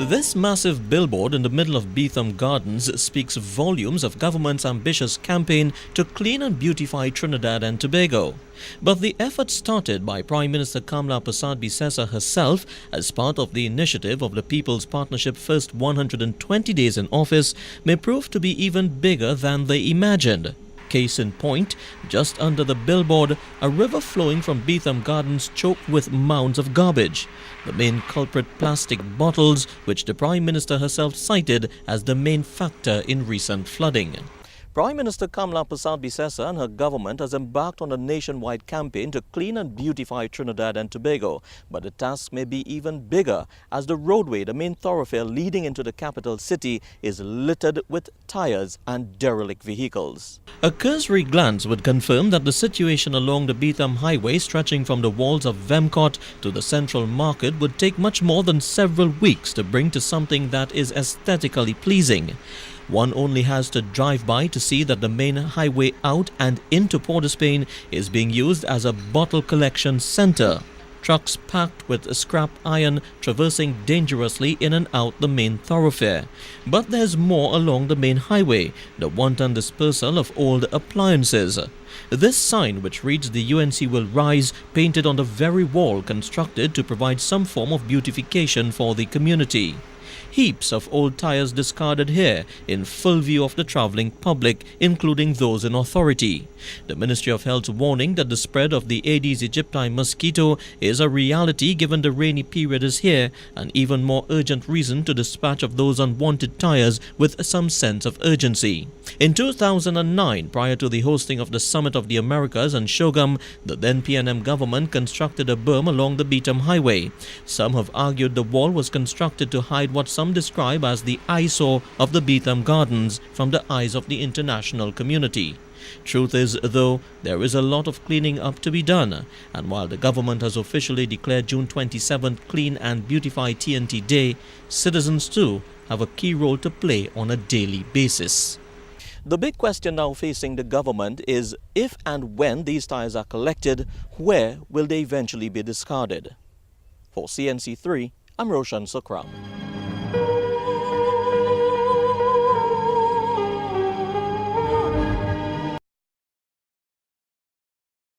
This massive billboard in the middle of Beetham Gardens speaks volumes of government's ambitious campaign to clean and beautify Trinidad and Tobago. But the effort started by Prime Minister Persad-bissessar herself as part of the initiative of the People's Partnership first 120 days in office may prove to be even bigger than they imagined. Case in point, just under the billboard, a river flowing from Beetham Gardens choked with mounds of garbage. The main culprit, plastic bottles, which the Prime Minister herself cited as the main factor in recent flooding. Prime Minister Persad-bissessar and her government has embarked on a nationwide campaign to clean and beautify Trinidad and Tobago. But the task may be even bigger as the roadway, the main thoroughfare leading into the capital city, is littered with tires and derelict vehicles. A cursory glance would confirm that the situation along the Beetham Highway stretching from the walls of Vemcot to the Central Market would take much more than several weeks to bring to something that is aesthetically pleasing. One only has to drive by to see that the main highway out and into Port of Spain is being used as a bottle collection center. Trucks packed with scrap iron traversing dangerously in and out the main thoroughfare. But there's more along the main highway, the wanton dispersal of old appliances. This sign, which reads "The UNC will rise," painted on the very wall constructed to provide some form of beautification for the community. Heaps of old tires discarded here in full view of the travelling public, including those in authority. The Ministry of Health's warning that the spread of the Aedes aegypti mosquito is a reality given the rainy period is here, an even more urgent reason to dispatch of those unwanted tires with some sense of urgency. In 2009, prior to the hosting of the Summit of the Americas and Shogam, the then PNM government constructed a berm along the Beetham Highway. Some have argued the wall was constructed to hide what some describe as the eyesore of the Beetham Gardens from the eyes of the international community. Truth is, though, there is a lot of cleaning up to be done, and while the government has officially declared June 27th Clean and Beautify TNT Day, citizens too have a key role to play on a daily basis. The big question now facing the government is if and when these tires are collected, where will they eventually be discarded? For CNC3, I'm Roshan Sukram.